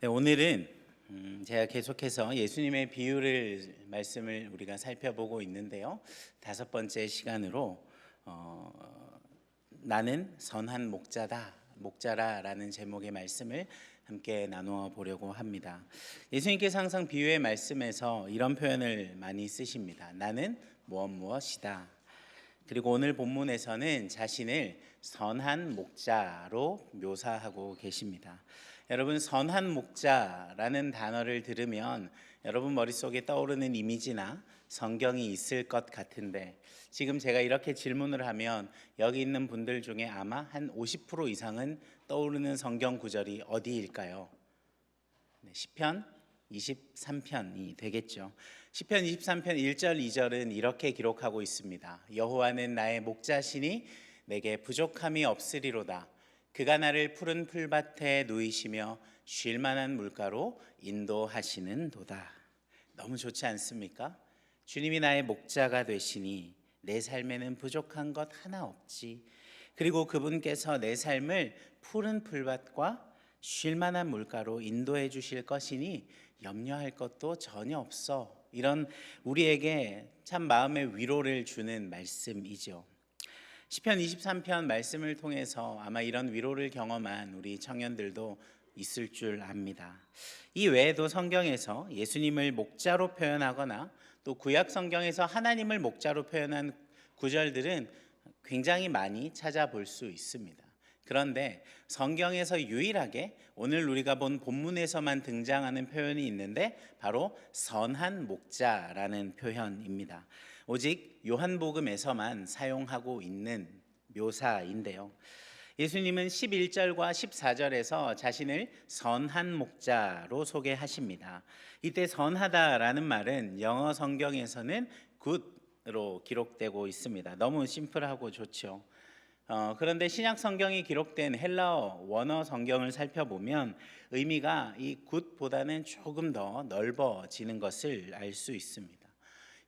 네, 오늘은 제가 계속해서 예수님의 비유를 말씀을 우리가 살펴보고 있는데요. 5번째 시간으로 나는 선한 목자라라는 제목의 말씀을 함께 나누어 보려고 합니다. 예수님께서 항상 비유의 말씀에서 이런 표현을 많이 쓰십니다. 나는 무엇이다. 그리고 오늘 본문에서는 자신을 선한 목자로 묘사하고 계십니다. 여러분, 선한 목자라는 단어를 들으면 여러분 머릿속에 떠오르는 이미지나 성경이 있을 것 같은데, 지금 제가 이렇게 질문을 하면 여기 있는 분들 중에 아마 한 50% 이상은 떠오르는 성경 구절이 어디일까요? 시편 23편이 되겠죠. 시편 23편 1절 2절은 이렇게 기록하고 있습니다. 여호와는 나의 목자시니 내게 부족함이 없으리로다. 그가 나를 푸른 풀밭에 누이시며 쉴 만한 물가로 인도하시는 도다. 너무 좋지 않습니까? 주님이 나의 목자가 되시니 내 삶에는 부족한 것 하나 없지. 그리고 그분께서 내 삶을 푸른 풀밭과 쉴 만한 물가로 인도해 주실 것이니 염려할 것도 전혀 없어. 이런 우리에게 참 마음의 위로를 주는 말씀이죠. 시편 23편 말씀을 통해서 아마 이런 위로를 경험한 우리 청년들도 있을 줄 압니다. 이 외에도 성경에서 예수님을 목자로 표현하거나 또 구약 성경에서 하나님을 목자로 표현한 구절들은 굉장히 많이 찾아볼 수 있습니다. 그런데 성경에서 유일하게 오늘 우리가 본 본문에서만 등장하는 표현이 있는데 바로 선한 목자라는 표현입니다. 오직 요한복음에서만 사용하고 있는 묘사인데요. 예수님은 11절과 14절에서 자신을 선한 목자로 소개하십니다. 이때 선하다라는 말은 영어 성경에서는 good로 기록되고 있습니다. 너무 심플하고 좋죠. 그런데 신약 성경이 기록된 헬라어 원어 성경을 살펴보면 의미가 이 굿보다는 조금 더 넓어지는 것을 알 수 있습니다.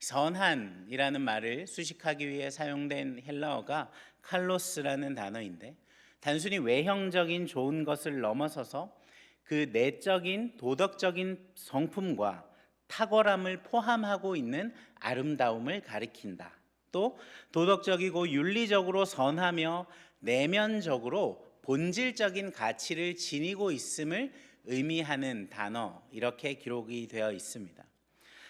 선한이라는 말을 수식하기 위해 사용된 헬라어가 칼로스라는 단어인데, 단순히 외형적인 좋은 것을 넘어서서 그 내적인 도덕적인 성품과 탁월함을 포함하고 있는 아름다움을 가리킨다. 또 도덕적이고 윤리적으로 선하며 내면적으로 본질적인 가치를 지니고 있음을 의미하는 단어, 이렇게 기록이 되어 있습니다.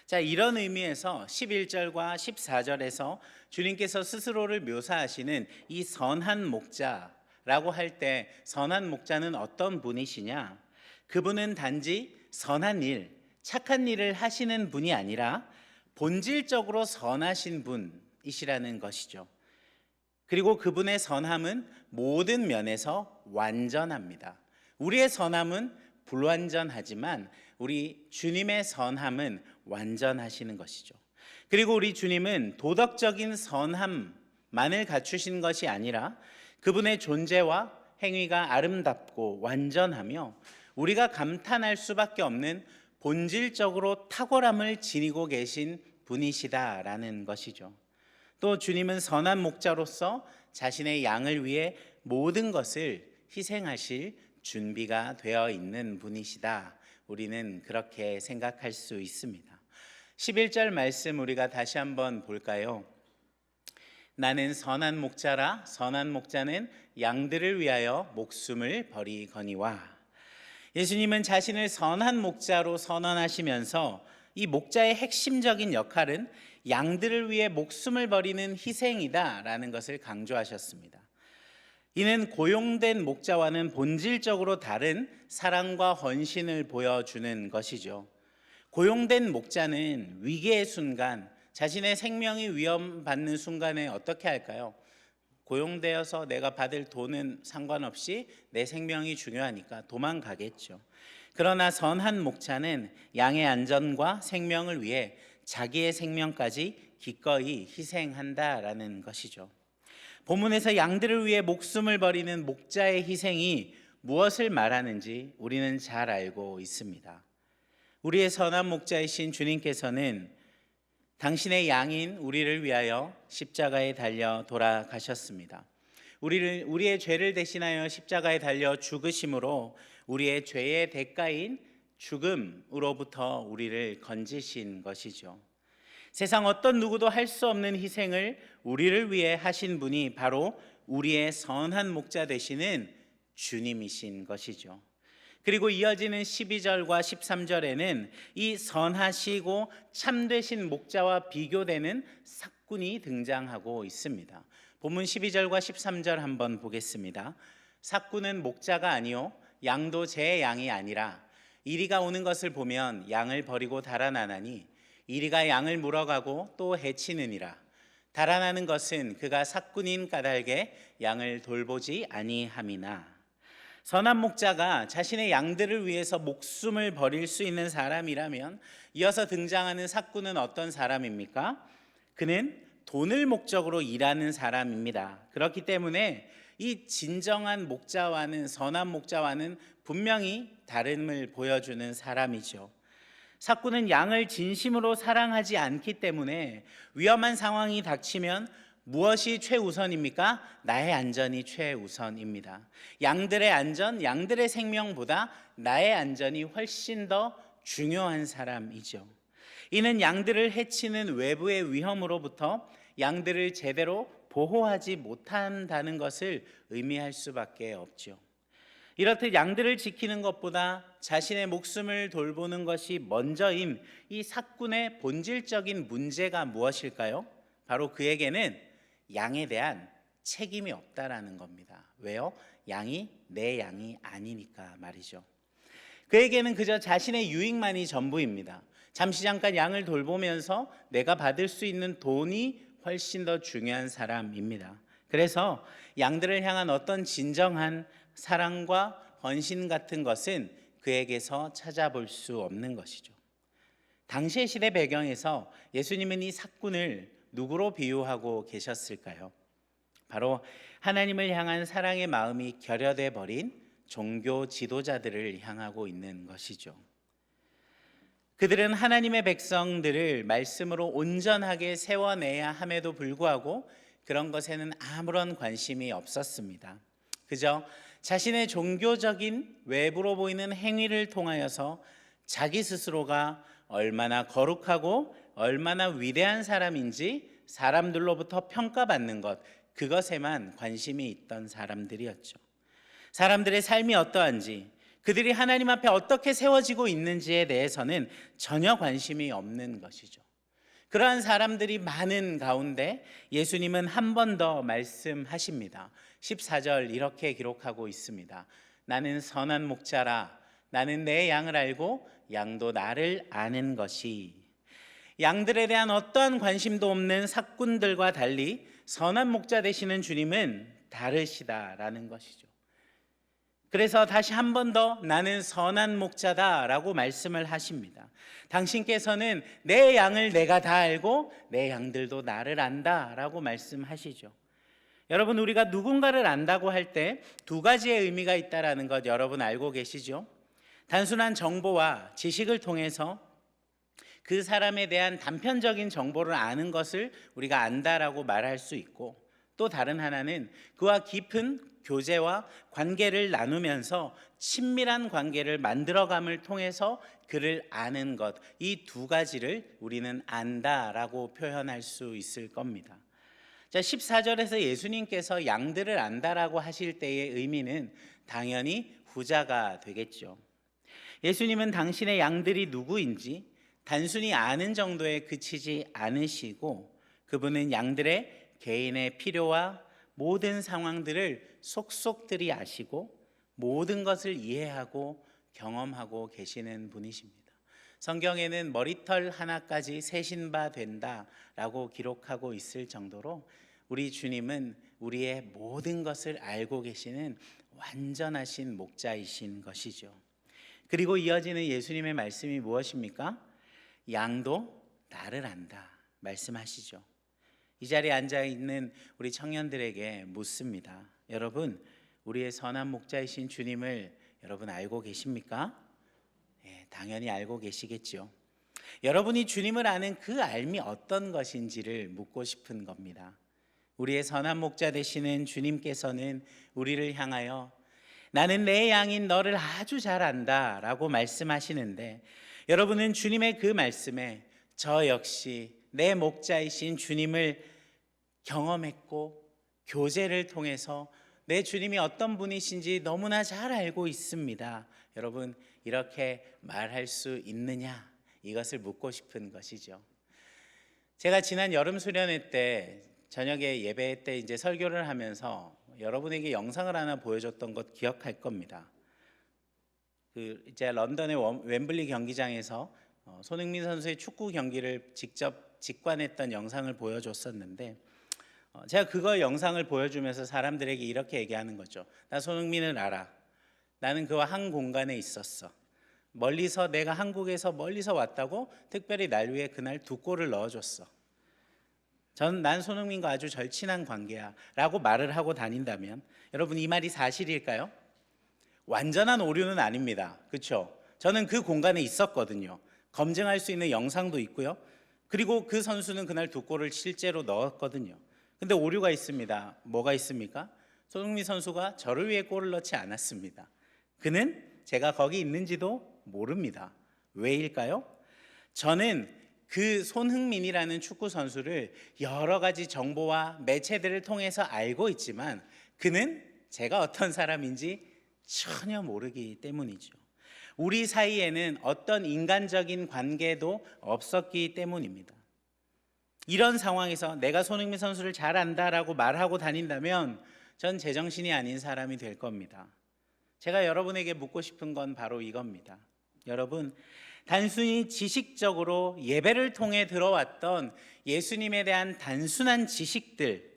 자, 이런 의미에서 11절과 14절에서 주님께서 스스로를 묘사하시는 이 선한 목자라고 할 때 선한 목자는 어떤 분이시냐? 그분은 단지 선한 일, 착한 일을 하시는 분이 아니라 본질적으로 선하신 분이시라는 것이죠. 그리고 그분의 선함은 모든 면에서 완전합니다. 우리의 선함은 불완전하지만 우리 주님의 선함은 완전하시는 것이죠. 그리고 우리 주님은 도덕적인 선함만을 갖추신 것이 아니라 그분의 존재와 행위가 아름답고 완전하며 우리가 감탄할 수밖에 없는 본질적으로 탁월함을 지니고 계신 분이시다라는 것이죠. 또 주님은 선한 목자로서 자신의 양을 위해 모든 것을 희생하실 준비가 되어 있는 분이시다. 우리는 그렇게 생각할 수 있습니다. 11절 말씀 우리가 다시 한번 볼까요? 나는 선한 목자라. 선한 목자는 양들을 위하여 목숨을 버리거니와. 예수님은 자신을 선한 목자로 선언하시면서 이 목자의 핵심적인 역할은 양들을 위해 목숨을 버리는 희생이다라는 것을 강조하셨습니다. 이는 고용된 목자와는 본질적으로 다른 사랑과 헌신을 보여주는 것이죠. 고용된 목자는 위기의 순간, 자신의 생명이 위험받는 순간에 어떻게 할까요? 고용되어서 내가 받을 돈은 상관없이 내 생명이 중요하니까 도망가겠죠. 그러나 선한 목자는 양의 안전과 생명을 위해 자기의 생명까지 기꺼이 희생한다라는 것이죠. 본문에서 양들을 위해 목숨을 버리는 목자의 희생이 무엇을 말하는지 우리는 잘 알고 있습니다. 우리의 선한 목자이신 주님께서는 당신의 양인 우리를 위하여 십자가에 달려 돌아가셨습니다. 우리의 죄를 대신하여 십자가에 달려 죽으심으로 우리의 죄의 대가인 죽음으로부터 우리를 건지신 것이죠. 세상 어떤 누구도 할 수 없는 희생을 우리를 위해 하신 분이 바로 우리의 선한 목자 되시는 주님이신 것이죠. 그리고 이어지는 12절과 13절에는 이 선하시고 참되신 목자와 비교되는 삭군이 등장하고 있습니다. 본문 12절과 13절 한번 보겠습니다. 삭군은 목자가 아니요 양도 제 양이 아니라 이리가 오는 것을 보면 양을 버리고 달아나나니 이리가 양을 물어가고 또 해치느니라. 달아나는 것은 그가 삭군인 까닭에 양을 돌보지 아니함이나. 선한 목자가 자신의 양들을 위해서 목숨을 버릴 수 있는 사람이라면 이어서 등장하는 삭군은 어떤 사람입니까? 그는 돈을 목적으로 일하는 사람입니다. 그렇기 때문에 이 진정한 목자와는 선한 목자와는 분명히 다름을 보여주는 사람이죠. 삭군은 양을 진심으로 사랑하지 않기 때문에 위험한 상황이 닥치면 무엇이 최우선입니까? 나의 안전이 최우선입니다. 양들의 안전, 양들의 생명보다 나의 안전이 훨씬 더 중요한 사람이죠. 이는 양들을 해치는 외부의 위험으로부터 양들을 제대로 보호하지 못한다는 것을 의미할 수밖에 없죠. 이렇듯 양들을 지키는 것보다 자신의 목숨을 돌보는 것이 먼저인 이 삭군의 본질적인 문제가 무엇일까요? 바로 그에게는 양에 대한 책임이 없다라는 겁니다. 왜요? 양이 내 양이 아니니까 말이죠. 그에게는 그저 자신의 유익만이 전부입니다. 잠시 잠깐 양을 돌보면서 내가 받을 수 있는 돈이 훨씬 더 중요한 사람입니다. 그래서 양들을 향한 어떤 진정한 사랑과 헌신 같은 것은 그에게서 찾아볼 수 없는 것이죠. 당시의 시대 배경에서 예수님은 이 삭군을 누구로 비유하고 계셨을까요? 바로 하나님을 향한 사랑의 마음이 결여돼 버린 종교 지도자들을 향하고 있는 것이죠. 그들은 하나님의 백성들을 말씀으로 온전하게 세워내야 함에도 불구하고 그런 것에는 아무런 관심이 없었습니다. 그저 자신의 종교적인 외부로 보이는 행위를 통하여서 자기 스스로가 얼마나 거룩하고 얼마나 위대한 사람인지 사람들로부터 평가받는 것, 그것에만 관심이 있던 사람들이었죠. 사람들의 삶이 어떠한지, 그들이 하나님 앞에 어떻게 세워지고 있는지에 대해서는 전혀 관심이 없는 것이죠. 그러한 사람들이 많은 가운데 예수님은 한 번 더 말씀하십니다. 14절 이렇게 기록하고 있습니다. 나는 선한 목자라. 나는 내 양을 알고 양도 나를 아는 것이. 양들에 대한 어떠한 관심도 없는 삭군들과 달리 선한 목자 되시는 주님은 다르시다라는 것이죠. 그래서 다시 한 번 더 나는 선한 목자다라고 말씀을 하십니다. 당신께서는 내 양을 내가 다 알고 내 양들도 나를 안다라고 말씀하시죠. 여러분, 우리가 누군가를 안다고 할 때 두 가지의 의미가 있다라는 것 여러분 알고 계시죠? 단순한 정보와 지식을 통해서 그 사람에 대한 단편적인 정보를 아는 것을 우리가 안다라고 말할 수 있고, 또 다른 하나는 그와 깊은 교제와 관계를 나누면서 친밀한 관계를 만들어감을 통해서 그를 아는 것, 이 두 가지를 우리는 안다라고 표현할 수 있을 겁니다. 자, 14절에서 예수님께서 양들을 안다라고 하실 때의 의미는 당연히 후자가 되겠죠. 예수님은 당신의 양들이 누구인지 단순히 아는 정도에 그치지 않으시고, 그분은 양들의 개인의 필요와 모든 상황들을 속속들이 아시고 모든 것을 이해하고 경험하고 계시는 분이십니다. 성경에는 머리털 하나까지 세신 바 된다라고 기록하고 있을 정도로 우리 주님은 우리의 모든 것을 알고 계시는 완전하신 목자이신 것이죠. 그리고 이어지는 예수님의 말씀이 무엇입니까? 양도 나를 안다 말씀하시죠. 이 자리에 앉아 있는 우리 청년들에게 묻습니다. 여러분, 우리의 선한 목자이신 주님을 여러분 알고 계십니까? 네, 당연히 알고 계시겠죠. 여러분이 주님을 아는 그 알미 어떤 것인지를 묻고 싶은 겁니다. 우리의 선한 목자 되시는 주님께서는 우리를 향하여 나는 내 양인 너를 아주 잘 안다라고 말씀하시는데, 여러분은 주님의 그 말씀에 저 역시 내 목자이신 주님을 경험했고 교제를 통해서 내 주님이 어떤 분이신지 너무나 잘 알고 있습니다. 여러분, 이렇게 말할 수 있느냐? 이것을 묻고 싶은 것이죠. 제가 지난 여름 수련회 때 저녁에 예배 때 이제 설교를 하면서 여러분에게 영상을 하나 보여줬던 것 기억할 겁니다. 이제 런던의 웸블리 경기장에서 손흥민 선수의 축구 경기를 직접 직관했던 영상을 보여줬었는데, 제가 그거 영상을 보여주면서 사람들에게 이렇게 얘기하는 거죠. 나 손흥민을 알아. 나는 그와 한 공간에 있었어. 멀리서, 내가 한국에서 멀리서 왔다고 특별히 날 위해 그날 2골을 넣어줬어. 난 손흥민과 아주 절친한 관계야 라고 말을 하고 다닌다면, 여러분, 이 말이 사실일까요? 완전한 오류는 아닙니다. 그렇죠? 저는 그 공간에 있었거든요. 검증할 수 있는 영상도 있고요. 그리고 그 선수는 그날 2골을 실제로 넣었거든요. 근데 오류가 있습니다. 뭐가 있습니까? 손흥민 선수가 저를 위해 골을 넣지 않았습니다. 그는 제가 거기 있는지도 모릅니다. 왜일까요? 저는 그 손흥민이라는 축구 선수를 여러 가지 정보와 매체들을 통해서 알고 있지만, 그는 제가 어떤 사람인지 전혀 모르기 때문이죠. 우리 사이에는 어떤 인간적인 관계도 없었기 때문입니다. 이런 상황에서 내가 손흥민 선수를 잘 안다라고 말하고 다닌다면 전 제정신이 아닌 사람이 될 겁니다. 제가 여러분에게 묻고 싶은 건 바로 이겁니다. 여러분, 단순히 지식적으로 예배를 통해 들어왔던 예수님에 대한 단순한 지식들,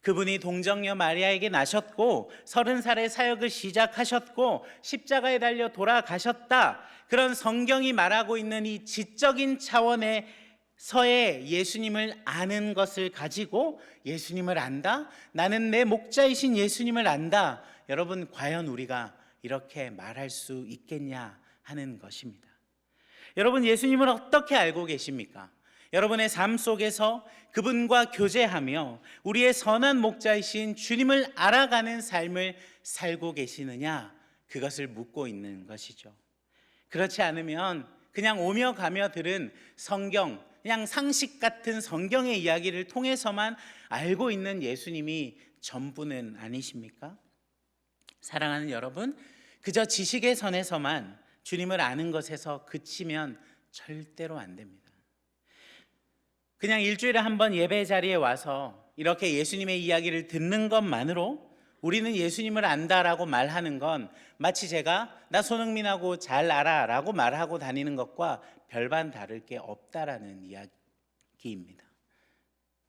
그분이 동정녀 마리아에게 나셨고 30살에 사역을 시작하셨고 십자가에 달려 돌아가셨다, 그런 성경이 말하고 있는 이 지적인 차원에서의 예수님을 아는 것을 가지고 예수님을 안다? 나는 내 목자이신 예수님을 안다. 여러분, 과연 우리가 이렇게 말할 수 있겠냐 하는 것입니다. 여러분, 예수님을 어떻게 알고 계십니까? 여러분의 삶 속에서 그분과 교제하며 우리의 선한 목자이신 주님을 알아가는 삶을 살고 계시느냐, 그것을 묻고 있는 것이죠. 그렇지 않으면 그냥 오며 가며 들은 성경, 그냥 상식 같은 성경의 이야기를 통해서만 알고 있는 예수님이 전부는 아니십니까? 사랑하는 여러분, 그저 지식의 선에서만 주님을 아는 것에서 그치면 절대로 안 됩니다. 그냥 일주일에 한 번 예배 자리에 와서 이렇게 예수님의 이야기를 듣는 것만으로 우리는 예수님을 안다라고 말하는 건 마치 제가 나 손흥민하고 잘 알아 라고 말하고 다니는 것과 별반 다를 게 없다라는 이야기입니다.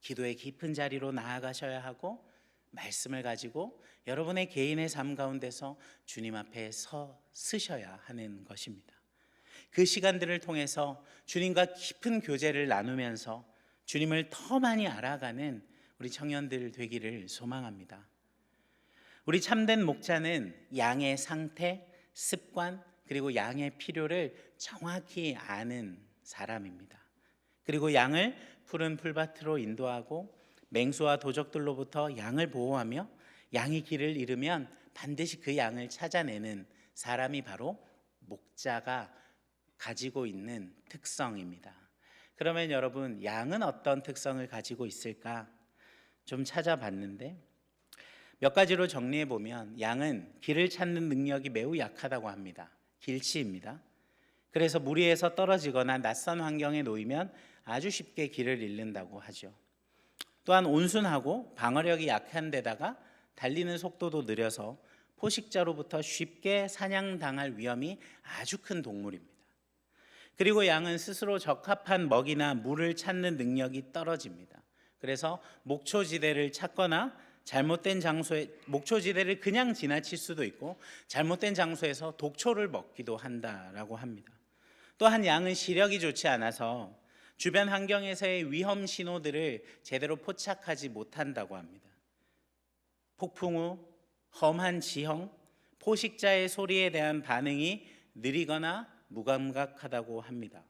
기도의 깊은 자리로 나아가셔야 하고, 말씀을 가지고 여러분의 개인의 삶 가운데서 주님 앞에 서셔야 하는 것입니다. 그 시간들을 통해서 주님과 깊은 교제를 나누면서 주님을 더 많이 알아가는 우리 청년들 되기를 소망합니다. 우리 참된 목자는 양의 상태, 습관, 그리고 양의 필요를 정확히 아는 사람입니다. 그리고 양을 푸른 풀밭으로 인도하고 맹수와 도적들로부터 양을 보호하며 양이 길을 잃으면 반드시 그 양을 찾아내는 사람이 바로 목자가 가지고 있는 특성입니다. 그러면 여러분, 양은 어떤 특성을 가지고 있을까? 좀 찾아봤는데 몇 가지로 정리해 보면 양은 길을 찾는 능력이 매우 약하다고 합니다. 길치입니다. 그래서 무리에서 떨어지거나 낯선 환경에 놓이면 아주 쉽게 길을 잃는다고 하죠. 또한 온순하고 방어력이 약한 데다가 달리는 속도도 느려서 포식자로부터 쉽게 사냥당할 위험이 아주 큰 동물입니다. 그리고 양은 스스로 적합한 먹이나 물을 찾는 능력이 떨어집니다. 그래서 목초지대를 찾거나 잘못된 장소에, 목초지대를 그냥 지나칠 수도 있고 잘못된 장소에서 독초를 먹기도 한다라고 합니다. 또한 양은 시력이 좋지 않아서 주변 환경에서의 위험 신호들을 제대로 포착하지 못한다고 합니다. 폭풍 후, 험한 지형, 포식자의 소리에 대한 반응이 느리거나 무감각하다고 합니다.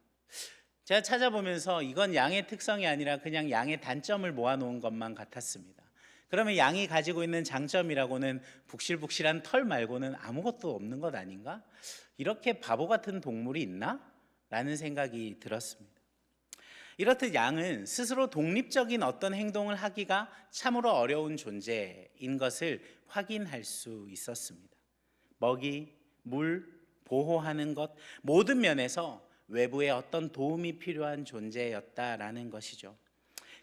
제가 찾아보면서 이건 양의 특성이 아니라 그냥 양의 단점을 모아놓은 것만 같았습니다. 그러면 양이 가지고 있는 장점이라고는 북실북실한 털 말고는 아무것도 없는 것 아닌가? 이렇게 바보 같은 동물이 있나? 라는 생각이 들었습니다. 이렇듯 양은 스스로 독립적인 어떤 행동을 하기가 참으로 어려운 존재인 것을 확인할 수 있었습니다. 먹이, 물, 보호하는 것 모든 면에서 외부의 어떤 도움이 필요한 존재였다라는 것이죠.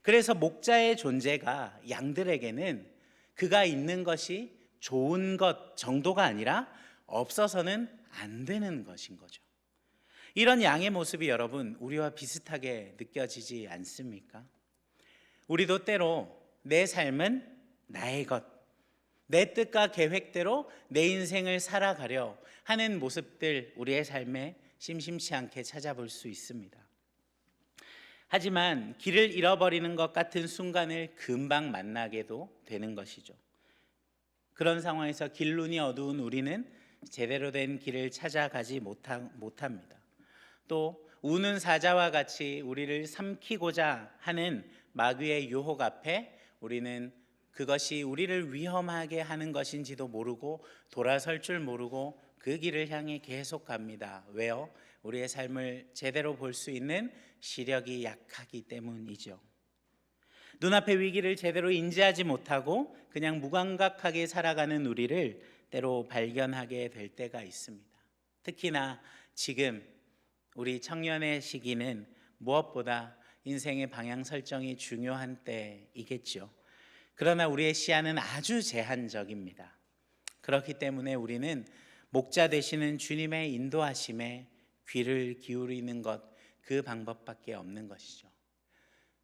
그래서 목자의 존재가 양들에게는 그가 있는 것이 좋은 것 정도가 아니라 없어서는 안 되는 것인 거죠. 이런 양의 모습이 여러분 우리와 비슷하게 느껴지지 않습니까? 우리도 때로 내 삶은 나의 것, 내 뜻과 계획대로 내 인생을 살아가려 하는 모습들 우리의 삶에 심심치 않게 찾아볼 수 있습니다. 하지만 길을 잃어버리는 것 같은 순간을 금방 만나게도 되는 것이죠. 그런 상황에서 길눈이 어두운 우리는 제대로 된 길을 찾아가지 못합니다. 또 우는 사자와 같이 우리를 삼키고자 하는 마귀의 유혹 앞에 우리는 그것이 우리를 위험하게 하는 것인지도 모르고 돌아설 줄 모르고 그 길을 향해 계속 갑니다. 왜요? 우리의 삶을 제대로 볼 수 있는 시력이 약하기 때문이죠. 눈앞의 위기를 제대로 인지하지 못하고 그냥 무감각하게 살아가는 우리를 때로 발견하게 될 때가 있습니다. 특히나 지금 우리 청년의 시기는 무엇보다 인생의 방향 설정이 중요한 때이겠죠. 그러나 우리의 시야는 아주 제한적입니다. 그렇기 때문에 우리는 목자 되시는 주님의 인도하심에 귀를 기울이는 것, 그 방법밖에 없는 것이죠.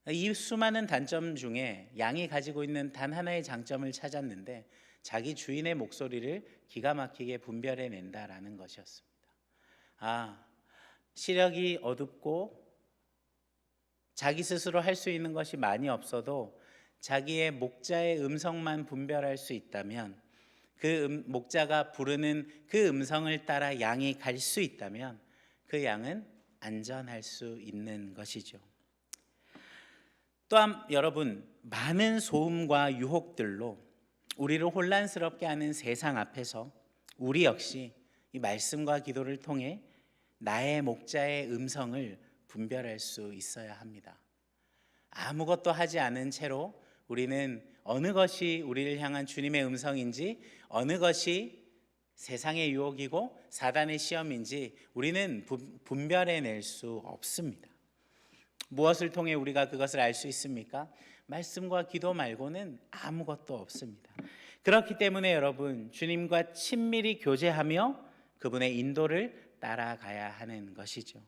이 수많은 단점 중에 양이 가지고 있는 단 하나의 장점을 찾았는데 자기 주인의 목소리를 기가 막히게 분별해낸다라는 것이었습니다. 시력이 어둡고 자기 스스로 할 수 있는 것이 많이 없어도 자기의 목자의 음성만 분별할 수 있다면, 그 목자가 부르는 그 음성을 따라 양이 갈 수 있다면 그 양은 안전할 수 있는 것이죠. 또한 여러분, 많은 소음과 유혹들로 우리를 혼란스럽게 하는 세상 앞에서 우리 역시 이 말씀과 기도를 통해 나의 목자의 음성을 분별할 수 있어야 합니다. 아무것도 하지 않은 채로 우리는 어느 것이 우리를 향한 주님의 음성인지, 어느 것이 세상의 유혹이고 사단의 시험인지 우리는 분별해낼 수 없습니다. 무엇을 통해 우리가 그것을 알 수 있습니까? 말씀과 기도 말고는 아무것도 없습니다. 그렇기 때문에 여러분, 주님과 친밀히 교제하며 그분의 인도를 따라가야 하는 것이죠.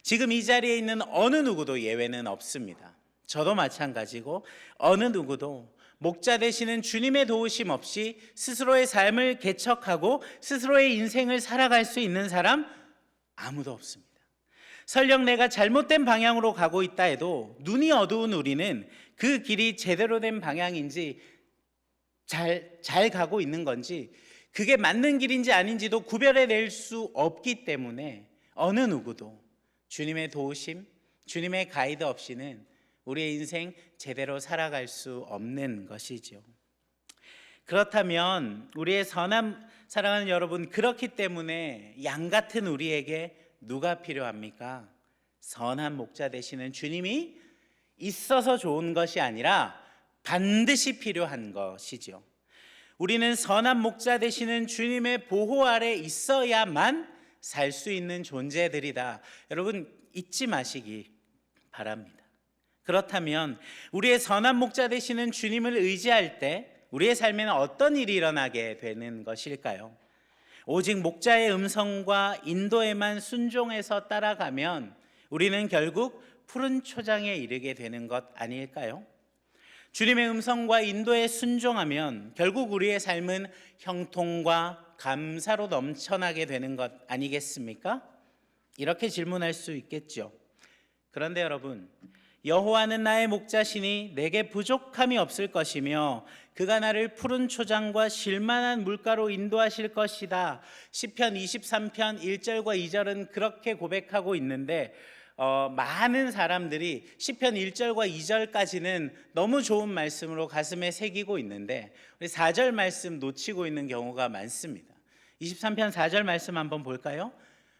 지금 이 자리에 있는 어느 누구도 예외는 없습니다. 저도 마찬가지고 어느 누구도 목자 되시는 주님의 도우심 없이 스스로의 삶을 개척하고 스스로의 인생을 살아갈 수 있는 사람 아무도 없습니다. 설령 내가 잘못된 방향으로 가고 있다 해도 눈이 어두운 우리는 그 길이 제대로 된 방향인지 잘 가고 있는 건지 그게 맞는 길인지 아닌지도 구별해낼 수 없기 때문에 어느 누구도 주님의 도우심, 주님의 가이드 없이는 우리의 인생 제대로 살아갈 수 없는 것이죠. 그렇다면 우리의 선한 사랑하는 여러분, 그렇기 때문에 양 같은 우리에게 누가 필요합니까? 선한 목자 되시는 주님이 있어서 좋은 것이 아니라 반드시 필요한 것이죠. 우리는 선한 목자 되시는 주님의 보호 아래 있어야만 살 수 있는 존재들이다. 여러분 잊지 마시기 바랍니다. 그렇다면 우리의 선한 목자 되시는 주님을 의지할 때 우리의 삶에는 어떤 일이 일어나게 되는 것일까요? 오직 목자의 음성과 인도에만 순종해서 따라가면 우리는 결국 푸른 초장에 이르게 되는 것 아닐까요? 주님의 음성과 인도에 순종하면 결국 우리의 삶은 형통과 감사로 넘쳐나게 되는 것 아니겠습니까? 이렇게 질문할 수 있겠죠. 그런데 여러분, 여호와는 나의 목자시니 내게 부족함이 없을 것이며 그가 나를 푸른 초장과 쉴만한 물가로 인도하실 것이다. 시편 23편 1절과 2절은 그렇게 고백하고 있는데 많은 사람들이 시편 1절과 2절까지는 너무 좋은 말씀으로 가슴에 새기고 있는데 우리 4절 말씀 놓치고 있는 경우가 많습니다. 23편 4절 말씀 한번 볼까요?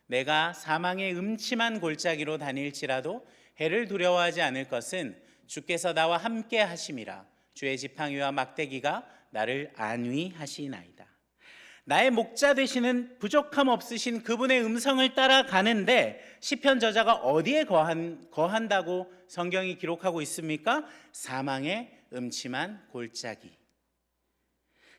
내가 사망의 음침한 골짜기로 다닐지라도 해를 두려워하지 않을 것은 주께서 나와 함께 하심이라. 주의 지팡이와 막대기가 나를 안위하시나이다. 나의 목자 되시는 부족함 없으신 그분의 음성을 따라가는데 시편 저자가 어디에 거한다고 성경이 기록하고 있습니까? 사망의 음침한 골짜기.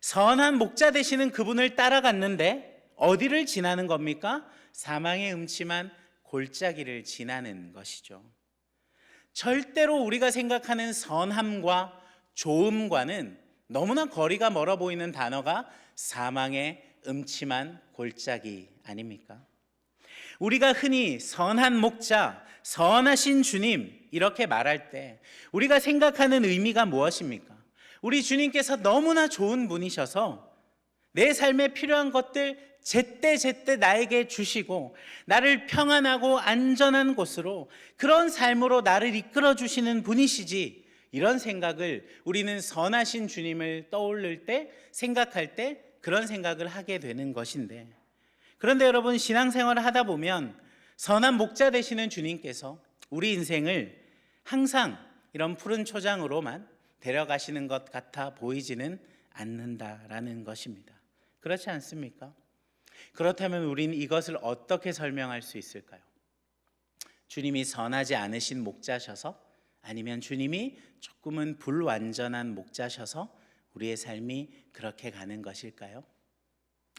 선한 목자 되시는 그분을 따라갔는데 어디를 지나는 겁니까? 사망의 음침한 골짜기를 지나는 것이죠. 절대로 우리가 생각하는 선함과 좋음과는 너무나 거리가 멀어 보이는 단어가 사망의 음침한 골짜기 아닙니까? 우리가 흔히 선한 목자, 선하신 주님 이렇게 말할 때 우리가 생각하는 의미가 무엇입니까? 우리 주님께서 너무나 좋은 분이셔서 내 삶에 필요한 것들 제때제때 나에게 주시고 나를 평안하고 안전한 곳으로 그런 삶으로 나를 이끌어 주시는 분이시지, 이런 생각을 우리는 선하신 주님을 떠올릴 때, 생각할 때 그런 생각을 하게 되는 것인데, 그런데 여러분, 신앙생활을 하다 보면 선한 목자 되시는 주님께서 우리 인생을 항상 이런 푸른 초장으로만 데려가시는 것 같아 보이지는 않는다라는 것입니다. 그렇지 않습니까? 그렇다면 우린 이것을 어떻게 설명할 수 있을까요? 주님이 선하지 않으신 목자셔서, 아니면 주님이 조금은 불완전한 목자셔서 우리의 삶이 그렇게 가는 것일까요?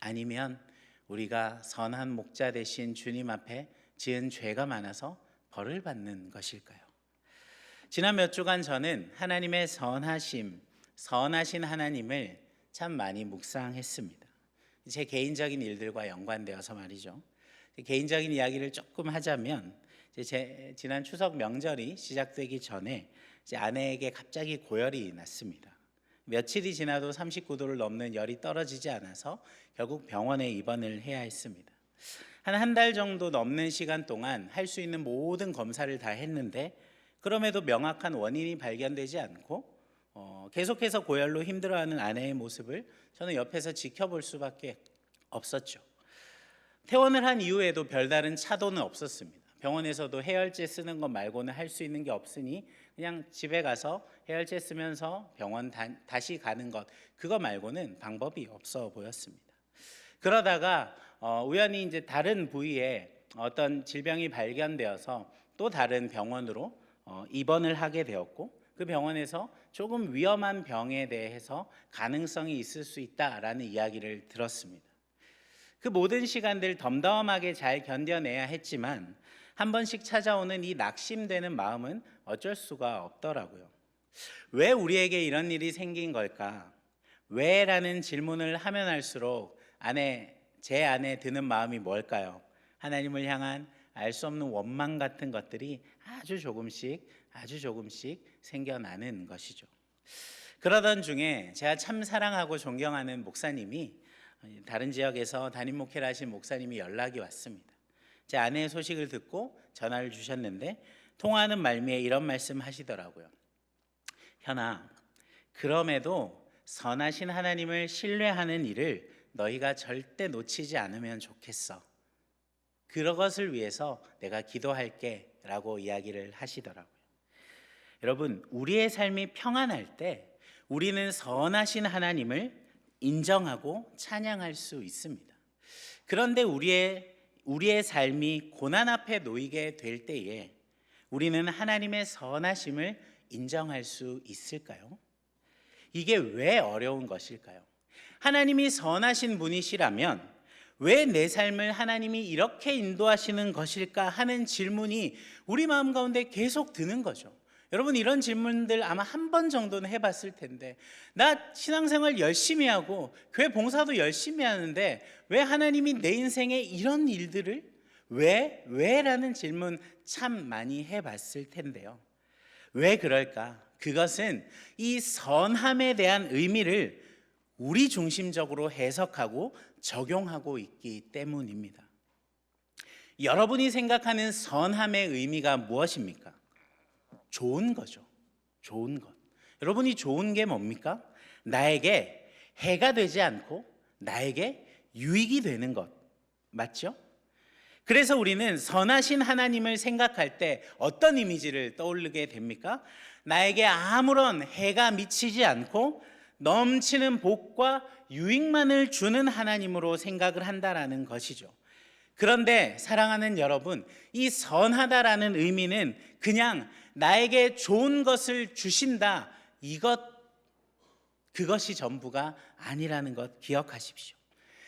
아니면 우리가 선한 목자 되신 주님 앞에 지은 죄가 많아서 벌을 받는 것일까요? 지난 몇 주간 저는 하나님의 선하심, 선하신 하나님을 참 많이 묵상했습니다. 제 개인적인 일들과 연관되어서 말이죠. 개인적인 이야기를 조금 하자면, 지난 추석 명절이 시작되기 전에 제 아내에게 갑자기 고열이 났습니다. 며칠이 지나도 39도를 넘는 열이 떨어지지 않아서 결국 병원에 입원을 해야 했습니다. 한 달 정도 넘는 시간 동안 할 수 있는 모든 검사를 다 했는데 그럼에도 명확한 원인이 발견되지 않고 계속해서 고열로 힘들어하는 아내의 모습을 저는 옆에서 지켜볼 수밖에 없었죠. 퇴원을 한 이후에도 별다른 차도는 없었습니다. 병원에서도 해열제 쓰는 것 말고는 할 수 있는 게 없으니 그냥 집에 가서 해열제 쓰면서 병원 다시 가는 것, 그거 말고는 방법이 없어 보였습니다. 그러다가 우연히 이제 다른 부위에 어떤 질병이 발견되어서 또 다른 병원으로 입원을 하게 되었고, 그 병원에서 조금 위험한 병에 대해서 가능성이 있을 수 있다라는 이야기를 들었습니다. 그 모든 시간들 덤덤하게 잘 견뎌내야 했지만 한 번씩 찾아오는 이 낙심되는 마음은 어쩔 수가 없더라고요. 왜 우리에게 이런 일이 생긴 걸까? 왜? 라는 질문을 하면 할수록 제 안에 드는 마음이 뭘까요? 하나님을 향한 알 수 없는 원망 같은 것들이 아주 조금씩 생겨나는 것이죠. 그러던 중에 제가 참 사랑하고 존경하는 목사님이, 다른 지역에서 담임 목회를 하신 목사님이 연락이 왔습니다. 제 아내의 소식을 듣고 전화를 주셨는데 통화하는 말미에 이런 말씀 하시더라고요. 현아, 그럼에도 선하신 하나님을 신뢰하는 일을 너희가 절대 놓치지 않으면 좋겠어. 그것을 위해서 내가 기도할게 라고 이야기를 하시더라고요. 여러분, 우리의 삶이 평안할 때 우리는 선하신 하나님을 인정하고 찬양할 수 있습니다. 그런데 우리의 삶이 고난 앞에 놓이게 될 때에 우리는 하나님의 선하심을 인정할 수 있을까요? 이게 왜 어려운 것일까요? 하나님이 선하신 분이시라면 왜 내 삶을 하나님이 이렇게 인도하시는 것일까 하는 질문이 우리 마음 가운데 계속 드는 거죠. 여러분, 이런 질문들 아마 한 번 정도는 해봤을 텐데, 나 신앙생활 열심히 하고 교회 봉사도 열심히 하는데 왜 하나님이 내 인생에 이런 일들을 왜? 라는 질문 참 많이 해봤을 텐데요. 왜 그럴까? 그것은 이 선함에 대한 의미를 우리 중심적으로 해석하고 적용하고 있기 때문입니다. 여러분이 생각하는 선함의 의미가 무엇입니까? 좋은 거죠. 좋은 것. 여러분이 좋은 게 뭡니까? 나에게 해가 되지 않고 나에게 유익이 되는 것. 맞죠? 그래서 우리는 선하신 하나님을 생각할 때 어떤 이미지를 떠올리게 됩니까? 나에게 아무런 해가 미치지 않고 넘치는 복과 유익만을 주는 하나님으로 생각을 한다라는 것이죠. 그런데 사랑하는 여러분, 이 선하다라는 의미는 그냥 나에게 좋은 것을 주신다, 그것이 전부가 아니라는 것 기억하십시오.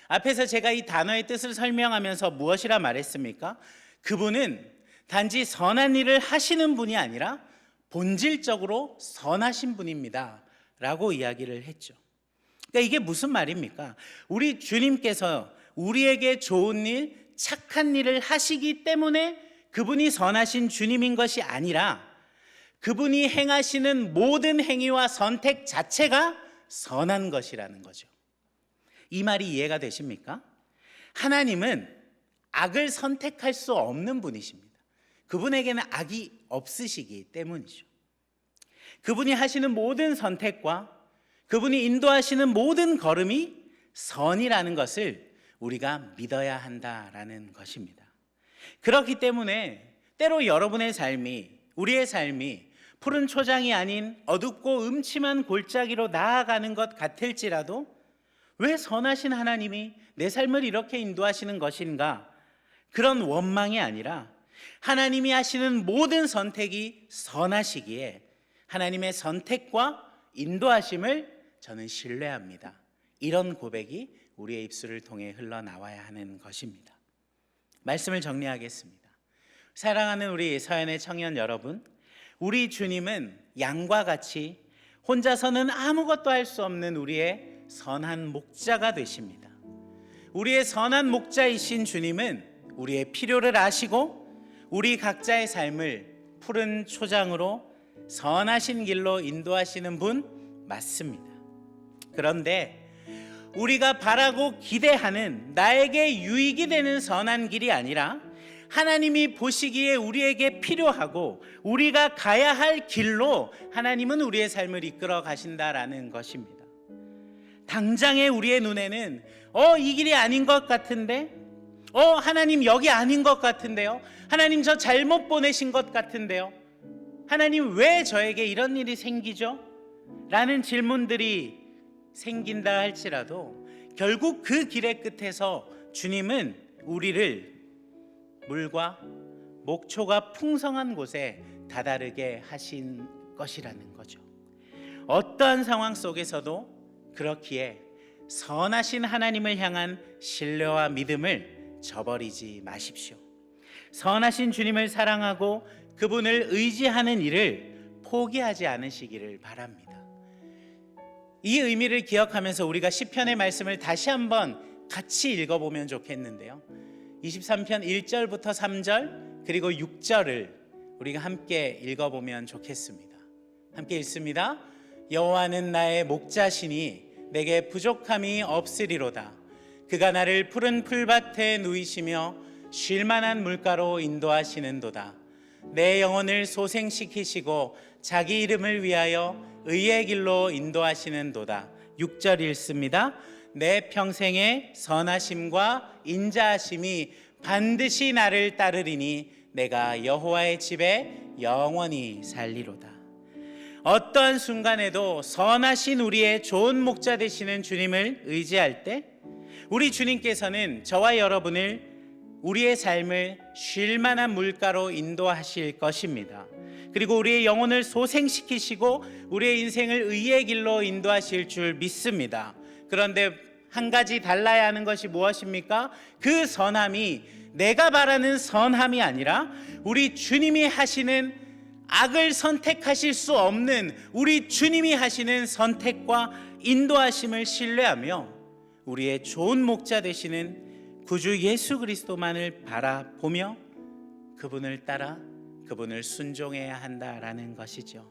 앞에서 제가 이 단어의 뜻을 설명하면서 무엇이라 말했습니까? 그분은 단지 선한 일을 하시는 분이 아니라 본질적으로 선하신 분입니다 라고 이야기를 했죠. 그러니까 이게 무슨 말입니까? 우리 주님께서 우리에게 좋은 일, 착한 일을 하시기 때문에 그분이 선하신 주님인 것이 아니라 그분이 행하시는 모든 행위와 선택 자체가 선한 것이라는 거죠. 이 말이 이해가 되십니까? 하나님은 악을 선택할 수 없는 분이십니다. 그분에게는 악이 없으시기 때문이죠. 그분이 하시는 모든 선택과 그분이 인도하시는 모든 걸음이 선이라는 것을 우리가 믿어야 한다라는 것입니다. 그렇기 때문에 때로 여러분의 삶이, 우리의 삶이 푸른 초장이 아닌 어둡고 음침한 골짜기로 나아가는 것 같을지라도 왜 선하신 하나님이 내 삶을 이렇게 인도하시는 것인가? 그런 원망이 아니라 하나님이 하시는 모든 선택이 선하시기에 하나님의 선택과 인도하심을 저는 신뢰합니다. 이런 고백이 우리의 입술을 통해 흘러나와야 하는 것입니다. 말씀을 정리하겠습니다. 사랑하는 우리 서연의 청년 여러분, 우리 주님은 양과 같이 혼자서는 아무것도 할 수 없는 우리의 선한 목자가 되십니다. 우리의 선한 목자이신 주님은 우리의 필요를 아시고 우리 각자의 삶을 푸른 초장으로 선하신 길로 인도하시는 분 맞습니다. 그런데 우리가 바라고 기대하는 나에게 유익이 되는 선한 길이 아니라 하나님이 보시기에 우리에게 필요하고 우리가 가야 할 길로 하나님은 우리의 삶을 이끌어 가신다라는 것입니다. 당장에 우리의 눈에는 이 길이 아닌 것 같은데, 하나님 여기 아닌 것 같은데요, 하나님 저 잘못 보내신 것 같은데요, 하나님 왜 저에게 이런 일이 생기죠? 라는 질문들이 생긴다 할지라도 결국 그 길의 끝에서 주님은 우리를 물과 목초가 풍성한 곳에 다다르게 하신 것이라는 거죠. 어떠한 상황 속에서도 그렇기에 선하신 하나님을 향한 신뢰와 믿음을 저버리지 마십시오. 선하신 주님을 사랑하고 그분을 의지하는 일을 포기하지 않으시기를 바랍니다. 이 의미를 기억하면서 우리가 시편의 말씀을 다시 한번 같이 읽어보면 좋겠는데요. 23편 1절부터 3절 그리고 6절을 우리가 함께 읽어보면 좋겠습니다. 함께 읽습니다. 여호와는 나의 목자시니 내게 부족함이 없으리로다. 그가 나를 푸른 풀밭에 누이시며 쉴만한 물가로 인도하시는도다. 내 영혼을 소생시키시고 자기 이름을 위하여 의의 길로 인도하시는도다. 6절 읽습니다. 내 평생의 선하심과 인자하심이 반드시 나를 따르리니 내가 여호와의 집에 영원히 살리로다. 어떠한 순간에도 선하신 우리의 좋은 목자 되시는 주님을 의지할 때 우리 주님께서는 저와 여러분을 우리의 삶을 쉴만한 물가로 인도하실 것입니다. 그리고 우리의 영혼을 소생시키시고 우리의 인생을 의의 길로 인도하실 줄 믿습니다. 그런데 한 가지 달라야 하는 것이 무엇입니까? 그 선함이 내가 바라는 선함이 아니라 우리 주님이 하시는 악을 선택하실 수 없는 우리 주님이 하시는 선택과 인도하심을 신뢰하며 우리의 좋은 목자 되시는 구주 예수 그리스도만을 바라보며 그분을 따라 그분을 순종해야 한다라는 것이죠.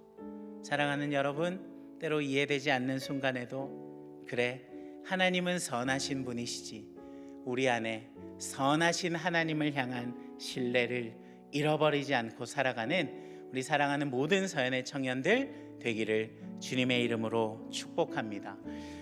사랑하는 여러분, 때로 이해되지 않는 순간에도 그래, 하나님은 선하신 분이시지, 우리 안에 선하신 하나님을 향한 신뢰를 잃어버리지 않고 살아가는 우리 사랑하는 모든 서연의 청년들 되기를 주님의 이름으로 축복합니다.